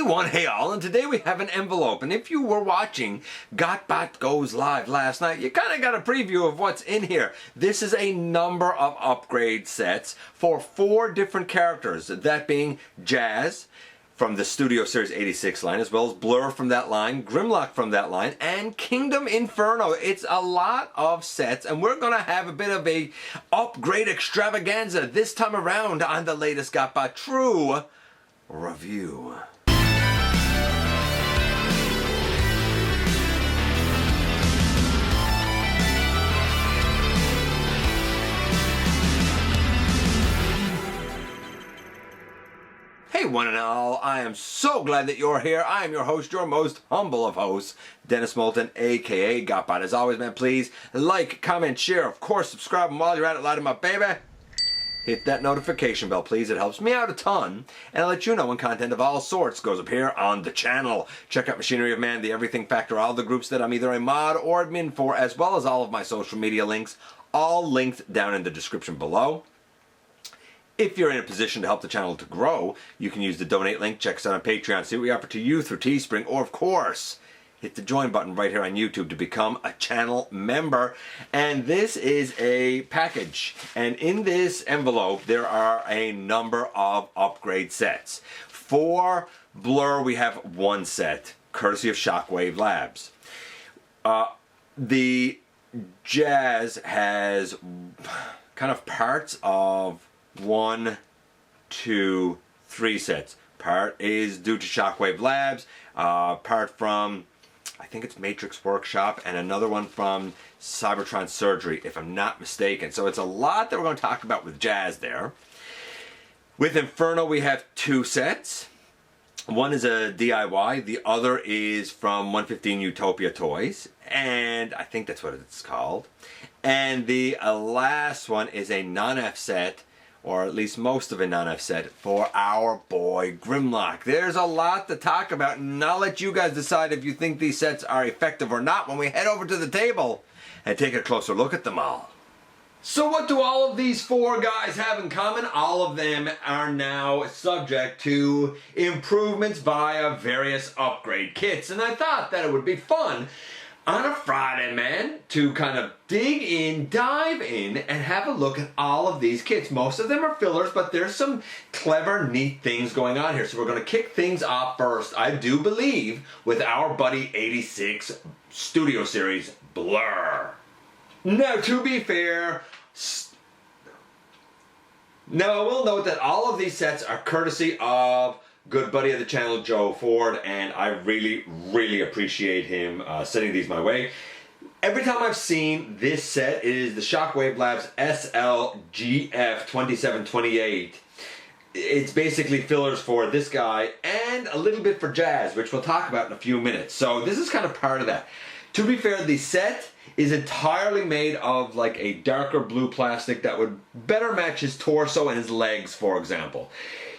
Hey all, and today we have an envelope, and if you were watching GotBot Goes Live last night, you kind of got a preview of what's in here. This is a number of upgrade sets for 4 different characters, that being Jazz from the Studio Series 86 line, as well as Blurr from that line, Grimlock from that line, and Kingdom Inferno. It's a lot of sets, and we're going to have a bit of a upgrade extravaganza this time around on the latest GotBot True Review. Hey one and all, I am so glad that you're here. I am your host, your most humble of hosts, Dennis Moulton, aka GotBot. As always, man, please like, comment, share, of course, subscribe, and while you're at it, light 'em up, baby. Hit that notification bell, please. It helps me out a ton, and I'll let you know when content of all sorts goes up here on the channel. Check out Machinery of Man, The Everything Factor, all the groups that I'm either a mod or admin for, as well as all of my social media links, all linked down in the description below. If you're in a position to help the channel to grow, you can use the donate link, check us out on Patreon, see what we offer to you through Teespring, or of course, hit the join button right here on YouTube to become a channel member. And this is a package, and in this envelope there are a number of upgrade sets. For Blurr we have 1 set, courtesy of Shockwave Labs. The Jazz has kind of parts of 1, 2, 3 sets. Part is due to Shockwave Labs, part from, I think it's Matrix Workshop, and another one from Cybertron Surgery, if I'm not mistaken. So it's a lot that we're going to talk about with Jazz there. With Inferno we have 2 sets. One is a DIY, the other is from 115 Utopia Toys, and I think that's what it's called. And the last one is a Nonnef set, or at least most of a Nonnef set, for our boy Grimlock. There's a lot to talk about, and I'll let you guys decide if you think these sets are effective or not when we head over to the table and take a closer look at them all. So what do all of these 4 guys have in common? All of them are now subject to improvements via various upgrade kits, and I thought that it would be fun on a Friday, man, to kind of dig in, dive in, and have a look at all of these kits. Most of them are fillers, but there's some clever, neat things going on here. So we're going to kick things off first, I do believe, with our buddy 86 Studio Series Blurr. Now, to be fair, now I will note that all of these sets are courtesy of good buddy of the channel, Joe Ford, and I really, really appreciate him sending these my way. Every time I've seen this set, it is the Shockwave Labs SLGF 2728. It's basically fillers for this guy and a little bit for Jazz, which we'll talk about in a few minutes. So this is kind of part of that. To be fair, the set is entirely made of like a darker blue plastic that would better match his torso and his legs, for example.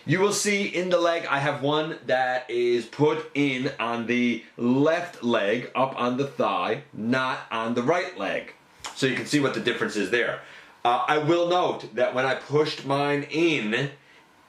You will see in the leg, I have one that is put in on the left leg, up on the thigh, not on the right leg. So you can see what the difference is there. I will note that when I pushed mine in,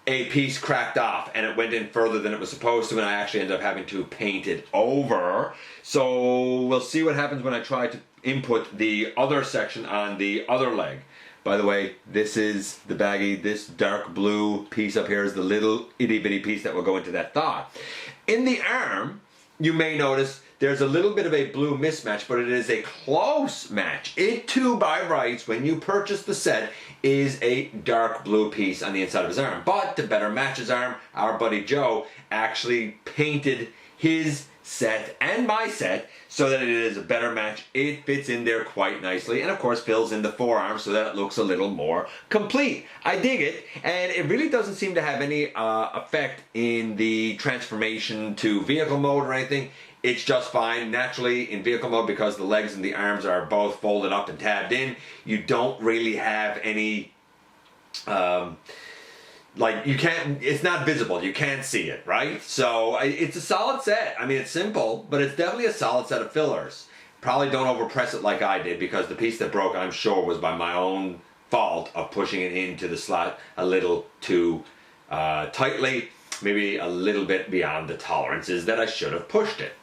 a piece cracked off and it went in further than it was supposed to, and I actually ended up having to paint it over. So we'll see what happens when I try to input the other section on the other leg. By the way, this is the baggie. This dark blue piece up here is the little itty bitty piece that will go into that thigh. In the arm, you may notice there's a little bit of a blue mismatch, but it is a close match. It too, by rights, when you purchase the set, is a dark blue piece on the inside of his arm. But to better match his arm, our buddy Joe actually painted his set and my set so that it is a better match. It fits in there quite nicely, and of course fills in the forearm so that it looks a little more complete. I dig it, and it really doesn't seem to have any effect in the transformation to vehicle mode or anything. It's just fine naturally in vehicle mode because the legs and the arms are both folded up and tabbed in. You don't really have any like, you can't, it's not visible, you can't see it, right? So it's a solid set. I mean, it's simple, but it's definitely a solid set of fillers. Probably don't overpress it like I did, because the piece that broke, I'm sure, was by my own fault of pushing it into the slot a little too tightly. maybe a little bit beyond the tolerances that I should have pushed it.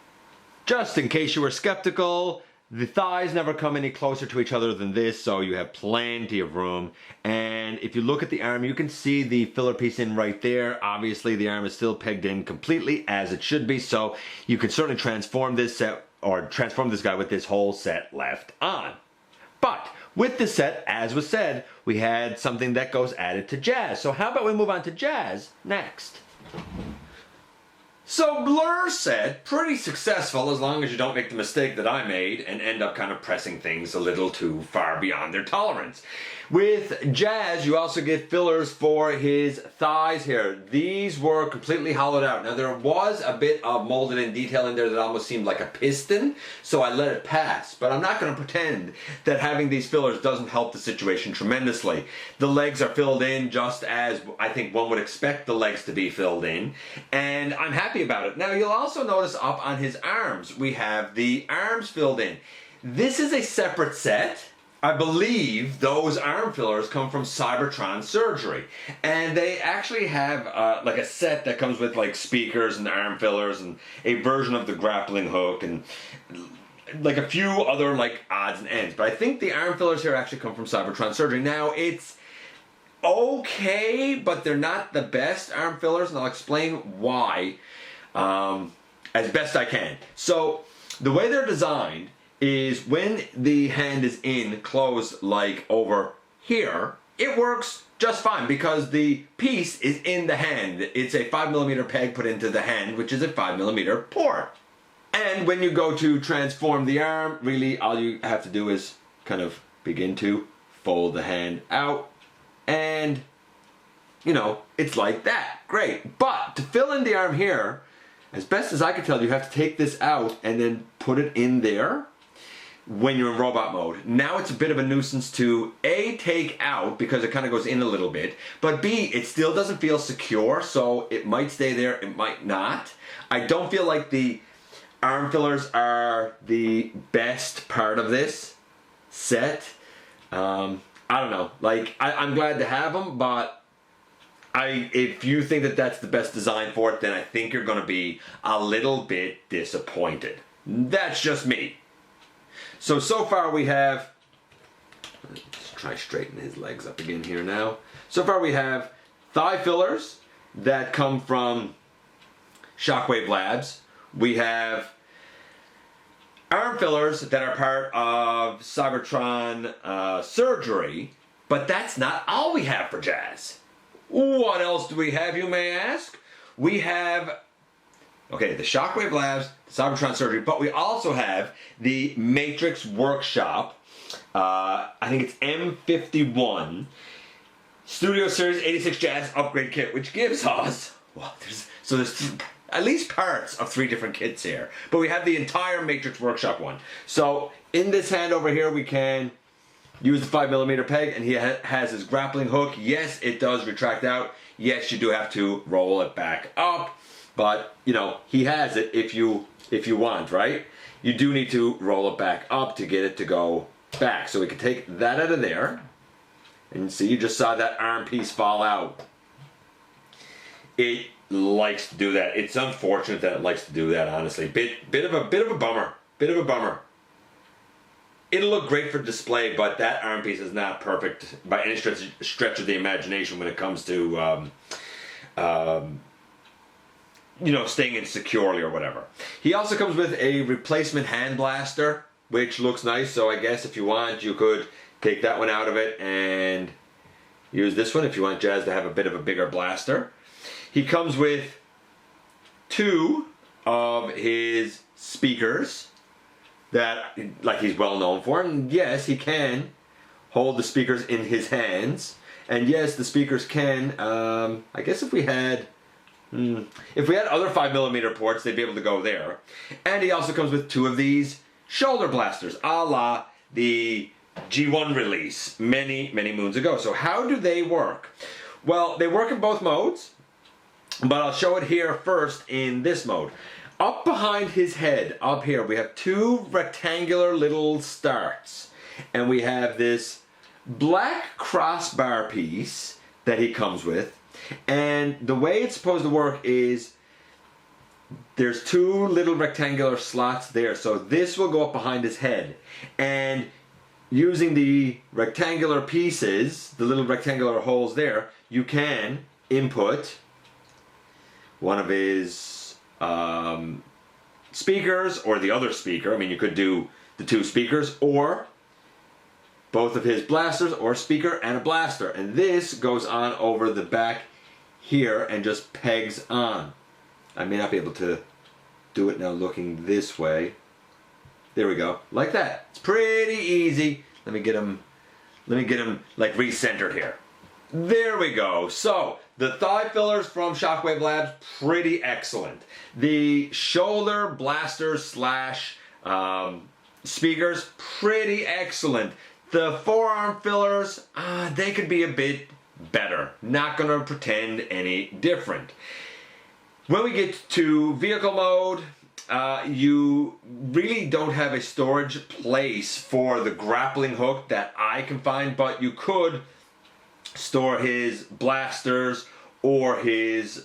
Just in case you were skeptical, the thighs never come any closer to each other than this, so you have plenty of room. And if you look at the arm, you can see the filler piece in right there. Obviously, the arm is still pegged in completely as it should be, so you can certainly transform this set, or transform this guy with this whole set left on. But with this set, as was said, we had something that goes added to Jazz. So how about we move on to Jazz next? So Blurr said, pretty successful as long as you don't make the mistake that I made and end up kind of pressing things a little too far beyond their tolerance. With Jazz, you also get fillers for his thighs here. These were completely hollowed out. Now there was a bit of molded in detail in there that almost seemed like a piston, so I let it pass. But I'm not going to pretend that having these fillers doesn't help the situation tremendously. The legs are filled in just as I think one would expect the legs to be filled in, and I'm happy about it. Now you'll also notice up on his arms, we have the arms filled in. This is a separate set. I believe those arm fillers come from Cybertron Surgery, and they actually have like a set that comes with like speakers and arm fillers and a version of the grappling hook and like a few other like odds and ends. But I think the arm fillers here actually come from Cybertron Surgery. Now it's okay, but they're not the best arm fillers, and I'll explain why as best I can. So the way they're designed is when the hand is in closed like over here, it works just fine because the piece is in the hand. It's a 5mm peg put into the hand, which is a 5mm port. And when you go to transform the arm, really all you have to do is kind of begin to fold the hand out, and you know, it's like that. Great. But to fill in the arm here, as best as I can tell, you have to take this out and then put it in there when you're in robot mode. Now it's a bit of a nuisance to A, take out because it kind of goes in a little bit, but B, it still doesn't feel secure, so it might stay there, it might not. I don't feel like the arm fillers are the best part of this set. I don't know, like I'm glad to have them, but if you think that that's the best design for it, then I think you're going to be a little bit disappointed. That's just me. So far we have, let's try straighten his legs up again here now. So far we have thigh fillers that come from Shockwave Labs. We have arm fillers that are part of Cybertron Surgery, but that's not all we have for Jazz. What else do we have, you may ask? We have, okay, the Shockwave Labs, Cybertron Surgery, but we also have the Matrix Workshop, I think it's M51, Studio Series 86 Jazz Upgrade Kit, which gives us, well, there's at least parts of 3 different kits here, but we have the entire Matrix Workshop one. So in this hand over here, we can use the 5mm peg, and he has his grappling hook. Yes, it does retract out. Yes, you do have to roll it back up, but you know, he has it if you want, right? You do need to roll it back up to get it to go back. So we can take that out of there, and see, you just saw that arm piece fall out. It likes to do that. It's unfortunate that it likes to do that, honestly. Bit of a bummer. Bit of a bummer. It'll look great for display, but that arm piece is not perfect by any stretch of the imagination when it comes to you know, staying in securely or whatever. He also comes with a replacement hand blaster, which looks nice, so I guess if you want, you could take that one out of it and use this one if you want Jazz to have a bit of a bigger blaster. He comes with 2 of his speakers that, like, he's well known for, and yes, he can hold the speakers in his hands, and yes, the speakers can, I guess if we had other 5mm ports, they'd be able to go there. And he also comes with 2 of these shoulder blasters, a la the G1 release many moons ago. So how do they work? Well, they work in both modes, but I'll show it here first in this mode. Up behind his head, up here, we have 2 rectangular little starts. And we have this black crossbar piece that he comes with. And the way it's supposed to work is there's two little rectangular slots there. So this will go up behind his head. And using the rectangular pieces, the little rectangular holes there, you can input one of his speakers or the other speaker. I mean, you could do the two speakers or both of his blasters, or a speaker and a blaster. And this goes on over the back here and just pegs on. I may not be able to do it now looking this way. There we go, like that. It's pretty easy. Let me get him like recentered here. There we go. So the thigh fillers from Shockwave Labs, pretty excellent. The shoulder blasters slash speakers, pretty excellent. The forearm fillers, they could be a bit better. Not gonna pretend any different. When we get to vehicle mode, you really don't have a storage place for the grappling hook that I can find, but you could store his blasters or his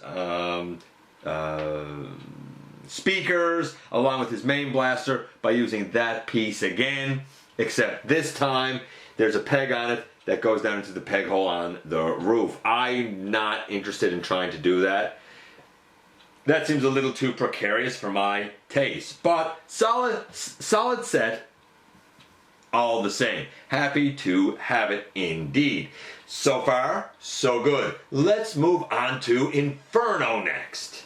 speakers along with his main blaster by using that piece again, except this time there's a peg on it that goes down into the peg hole on the roof. I'm not interested in trying to do that. That seems a little too precarious for my taste, but solid set all the same. Happy to have it indeed. So far, so good. Let's move on to Inferno next.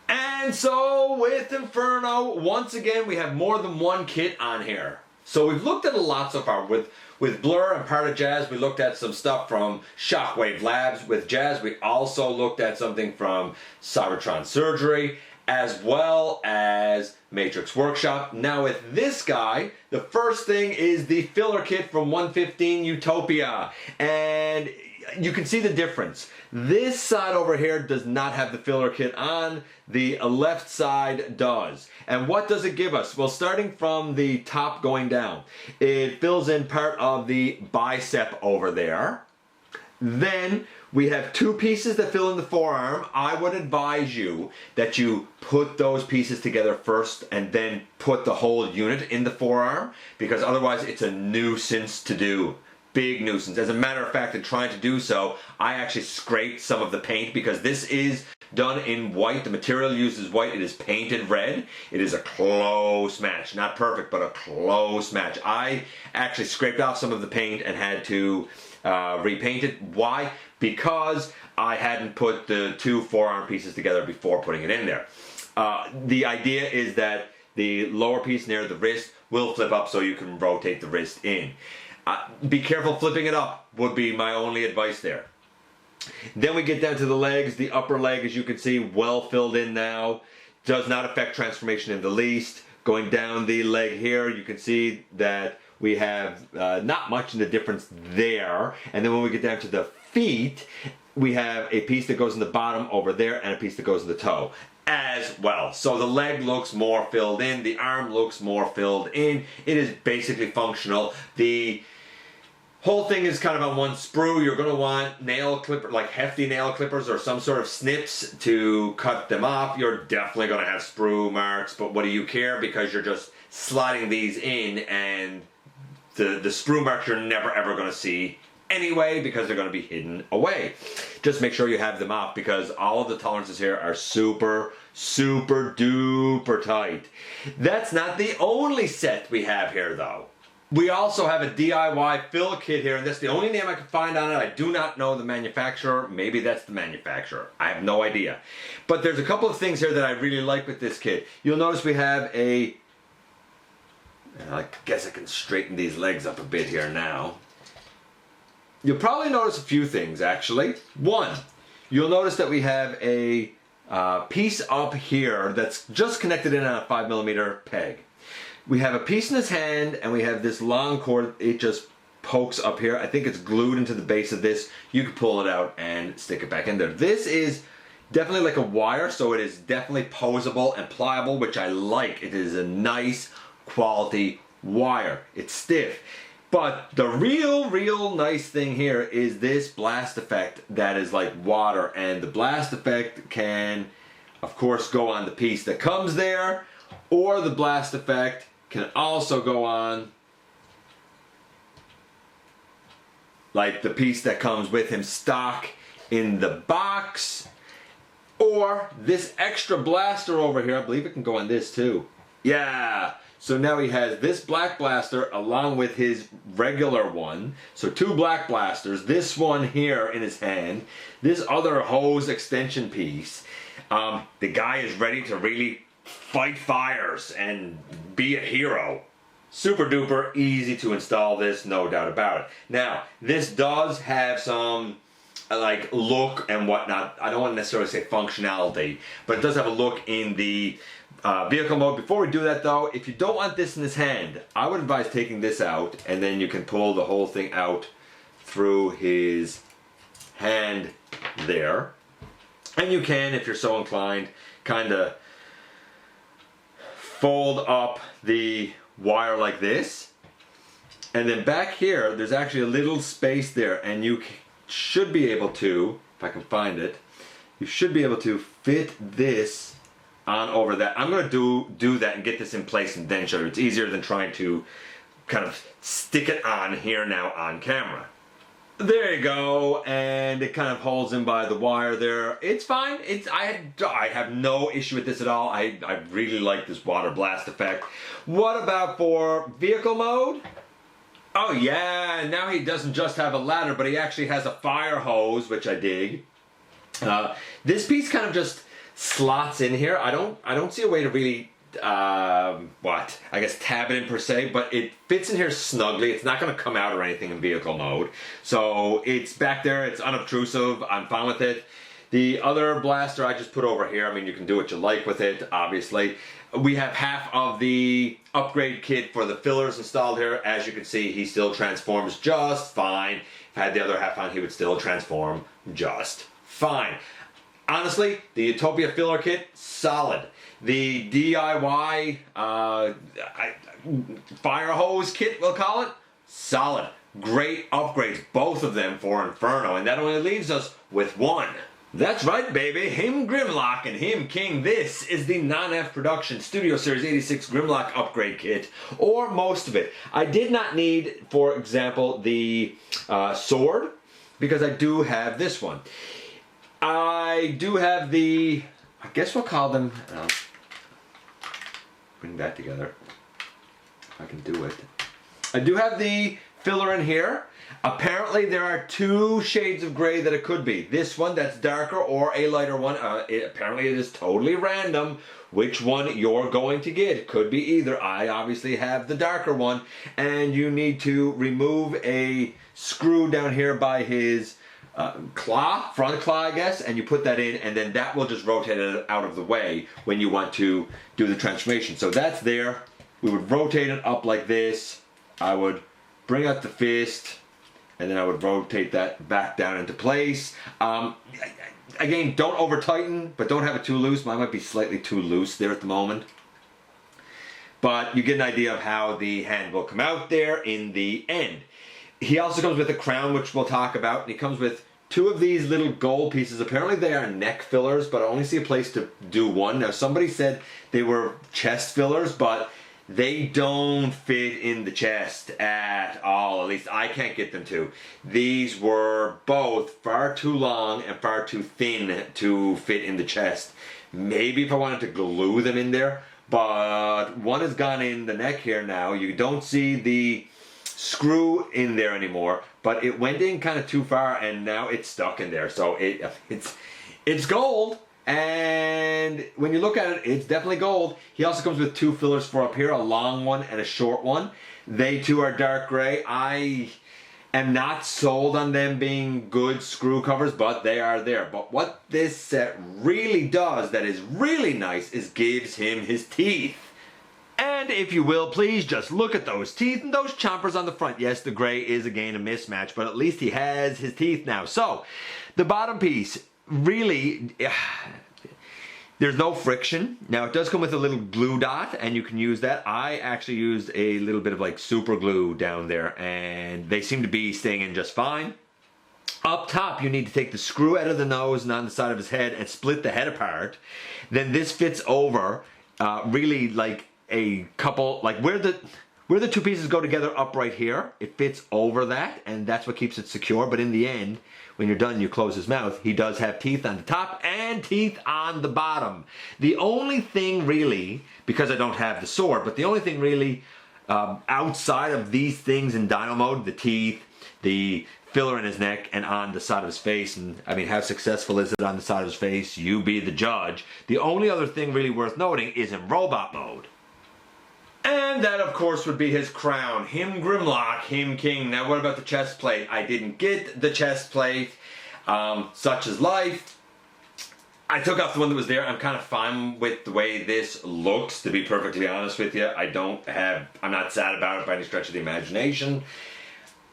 And so with Inferno, once again, we have more than one kit on here. So we've looked at a lot so far. With Blurr and part of Jazz, we looked at some stuff from Shockwave Labs. With Jazz, we also looked at something from Cybertron Surgery, as well as Matrix Workshop. Now with this guy, the first thing is the filler kit from 115 Utopia. And you can see the difference. This side over here does not have the filler kit on. The left side does. And what does it give us? Well, starting from the top going down, it fills in part of the bicep over there. Then we have two pieces that fill in the forearm. I would advise you that you put those pieces together first and then put the whole unit in the forearm, because otherwise it's a nuisance to do. Big nuisance. As a matter of fact, in trying to do so, I actually scraped some of the paint because this is done in white. The material used is white. It is painted red. It is a close match. Not perfect, but a close match. I actually scraped off some of the paint and had to repaint it. Why? Because I hadn't put the two forearm pieces together before putting it in there. The idea is that the lower piece near the wrist will flip up so you can rotate the wrist in. Be careful flipping it up would be my only advice there. Then we get down to the legs. The upper leg, as you can see, well filled in now. Does not affect transformation in the least. Going down the leg here, you can see that we have not much in the difference there. And then when we get down to the feet, we have a piece that goes in the bottom over there and a piece that goes in the toe as well. So the leg looks more filled in. The arm looks more filled in. It is basically functional. The whole thing is kind of on one sprue. You're going to want nail clipper, like hefty nail clippers or some sort of snips to cut them off. You're definitely going to have sprue marks, but what do you care? Because you're just sliding these in, and the sprue marks you're never ever going to see anyway because they're going to be hidden away. Just make sure you have them off because all of the tolerances here are super, super duper tight. That's not the only set we have here though. We also have a DIY fill kit here, and that's the only name I can find on it. I do not know the manufacturer. Maybe that's the manufacturer. I have no idea. But there's a couple of things here that I really like with this kit. You'll notice we have a... I guess I can straighten these legs up a bit here now. You'll probably notice a few things, actually. One, you'll notice that we have a piece up here that's just connected in on a 5mm peg. We have a piece in his hand, and we have this long cord. It just pokes up here. I think it's glued into the base of this. You can pull it out and stick it back in there. This is definitely like a wire, so it is definitely posable and pliable, which I like. It is a nice quality wire. It's stiff. But the real nice thing here is this blast effect that is like water. And the blast effect can, of course, go on the piece that comes there. Or the blast effect can also go on like the piece that comes with him stock in the box. Or this extra blaster over here, I believe it can go on this too. Yeah, so now he has this black blaster along with his regular one. So 2 black blasters, this one here in his hand, this other hose extension piece. The guy is ready to really fight fires and be a hero. Super duper easy to install this, no doubt about it. Now, this does have some like look and whatnot. I don't want to necessarily say functionality, but it does have a look in the vehicle mode. Before we do that though, if you don't want this in his hand, I would advise taking this out, and then you can pull the whole thing out through his hand there. And you can, if you're so inclined, kind of fold up the wire like this. And then back here, there's actually a little space there, and you should be able to, if I can find it, you should be able to fit this on over that. I'm going to do that and get this in place and then show you. It's easier than trying to kind of stick it on here now on camera. There you go, and it kind of holds in by the wire there. It's fine. I have no issue with this at all. I really like this water blast effect. What about for vehicle mode? Oh yeah, now he doesn't just have a ladder, but he actually has a fire hose, which I dig. This piece kind of just slots in here. I don't see a way to really I guess tab it in per se, but it fits in here snugly. It's not going to come out or anything in vehicle mode. So it's back there, it's unobtrusive, I'm fine with it. The other blaster I just put over here. I mean, you can do what you like with it, obviously. We have half of the upgrade kit for the fillers installed here. As you can see, he still transforms just fine. If I had the other half on, he would still transform just fine. Honestly, the Utopia filler kit, solid. The DIY fire hose kit, we'll call it, solid. Great upgrades, both of them for Inferno, and that only leaves us with one. That's right, baby, him Grimlock and him King. This is the Nonnef Production Studio Series 86 Grimlock upgrade kit, or most of it. I did not need, for example, the sword, because I do have this one. I do have the, I guess we'll call them, bring that together, if I can do it. I do have the filler in here. Apparently there are 2 shades of gray that it could be. This one that's darker or a lighter one. Apparently it is totally random which one you're going to get. It could be either. I obviously have the darker one, and you need to remove a screw down here by his claw, front claw I guess, and you put that in, and then that will just rotate it out of the way when you want to do the transformation. So that's there. We would rotate it up like this. I would bring out the fist, and then I would rotate that back down into place. Again, don't over tighten, but don't have it too loose. Mine might be slightly too loose there at the moment. But you get an idea of how the hand will come out there in the end. He also comes with a crown, which we'll talk about, and he comes with 2 of these little gold pieces. Apparently they are neck fillers, but I only see a place to do one. Now somebody said they were chest fillers, but they don't fit in the chest at all. At least I can't get them to. These were both far too long and far too thin to fit in the chest. Maybe if I wanted to glue them in there, but one has gone in the neck here now. You don't see the screw in there anymore, but it went in kind of too far, and now it's stuck in there. So it's gold, and when you look at it, it's definitely gold. He also comes with 2 fillers for up here, a long one and a short one. They too are dark gray. I am not sold on them being good screw covers, but they are there. But what this set really does that is really nice is gives him his teeth. And if you will, please just look at those teeth and those chompers on the front. Yes, the gray is again a mismatch, but at least he has his teeth now. So, the bottom piece, really, There's no friction. Now it does come with a little glue dot and you can use that. I actually used a little bit of like super glue down there and they seem to be staying in just fine. Up top you need to take the screw out of the nose and on the side of his head and split the head apart. Then this fits over really like a couple, like where the two pieces go together up right here, it fits over that and that's what keeps it secure. But in the end, when you're done, you close his mouth. He does have teeth on the top and teeth on the bottom. The only thing really, because I don't have the sword, but the only thing really outside of these things in Dino mode, the teeth, the filler in his neck, and on the side of his face, and I mean, how successful is it on the side of his face? You be the judge. The only other thing really worth noting is in robot mode. And that, of course, would be his crown. Him Grimlock, him king. Now, what about the chest plate? I didn't get the chest plate. Such is life. I took off the one that was there. I'm kind of fine with the way this looks, to be perfectly honest with you. I'm not sad about it by any stretch of the imagination.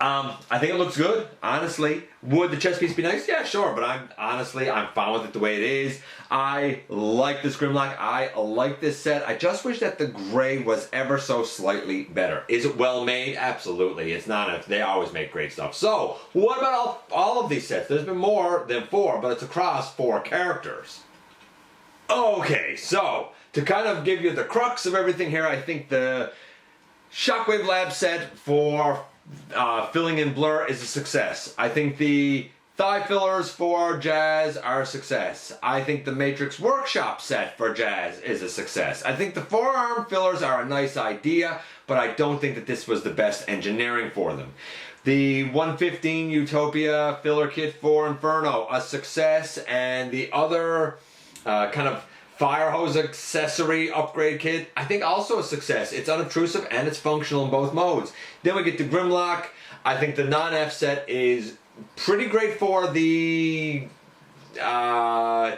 I think it looks good, honestly. Would the chest piece be nice? Yeah, sure, but I'm fine with it the way it is. I like this Grimlock. I like this set. I just wish that the gray was ever so slightly better. Is it well made? Absolutely. It's not. They always make great stuff. So, what about all of these sets? There's been more than 4, but it's across 4 characters. Okay, so, to kind of give you the crux of everything here, I think the Shockwave Labs set for filling in Blurr is a success. I think the thigh fillers for Jazz are a success. I think the Matrix Workshop set for Jazz is a success. I think the forearm fillers are a nice idea, but I don't think that this was the best engineering for them. The 115 Utopia filler kit for Inferno, a success, and the other kind of fire hose accessory upgrade kit, I think also a success. It's unobtrusive and it's functional in both modes. Then we get the Grimlock. I think the Nonnef set is pretty great for the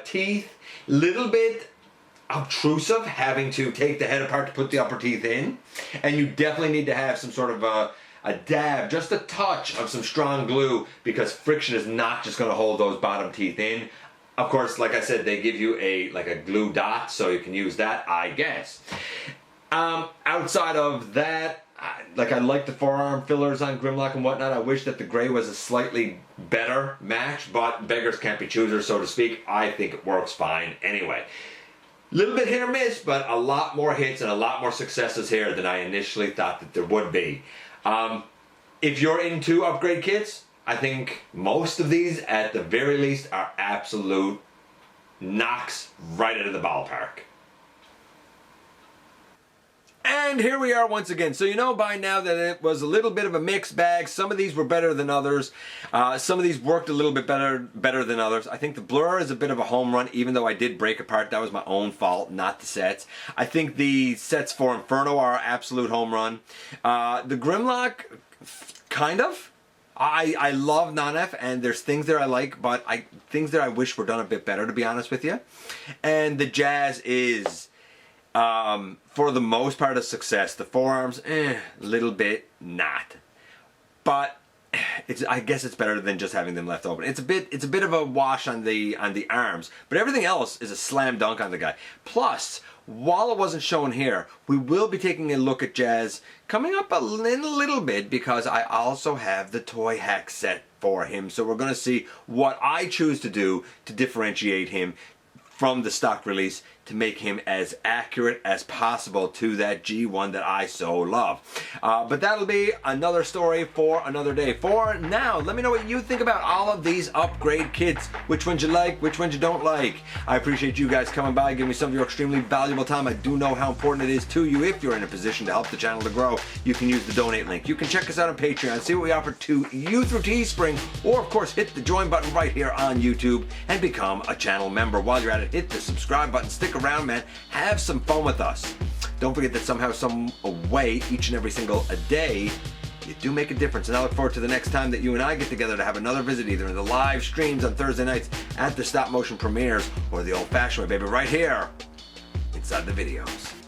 teeth. Little bit obtrusive, having to take the head apart to put the upper teeth in. And you definitely need to have some sort of a dab, just a touch of some strong glue, because friction is not just going to hold those bottom teeth in. Of course, like I said, they give you a glue dot, so you can use that, I guess. Outside of that, I like the forearm fillers on Grimlock and whatnot. I wish that the gray was a slightly better match, but beggars can't be choosers, so to speak. I think it works fine anyway. Little bit hit or miss, but a lot more hits and a lot more successes here than I initially thought that there would be. If you're into upgrade kits, I think most of these, at the very least, are absolute knocks right out of the ballpark. And here we are once again. So you know by now that it was a little bit of a mixed bag. Some of these were better than others. Some of these worked a little bit better than others. I think the Blurr is a bit of a home run, even though I did break apart. That was my own fault, not the sets. I think the sets for Inferno are an absolute home run. The Grimlock, kind of. I love Nonnef, and there's things there I like, but things that I wish were done a bit better, to be honest with you. And the Jazz is, for the most part, a success. The forearms, little bit not. But I guess it's better than just having them left open. It's a bit of a wash on the arms, but everything else is a slam dunk on the guy. Plus, while it wasn't shown here, we will be taking a look at Jazz coming up in a little bit, because I also have the toy hack set for him. So we're going to see what I choose to do to differentiate him from the stock release, to make him as accurate as possible to that G1 that I so love. But that'll be another story for another day. For now, let me know what you think about all of these upgrade kits. Which ones you like, which ones you don't like. I appreciate you guys coming by, giving me some of your extremely valuable time. I do know how important it is to you. If you're in a position to help the channel to grow, you can use the donate link. You can check us out on Patreon, see what we offer to you through Teespring, or of course hit the join button right here on YouTube and become a channel member. While you're at it, hit the subscribe button. Stick around, man. Have some fun with us. Don't forget that somehow, some way, each and every single day, you do make a difference. And I look forward to the next time that you and I get together to have another visit, either in the live streams on Thursday nights, at the stop motion premieres, or the old fashioned way, baby, right here inside the videos.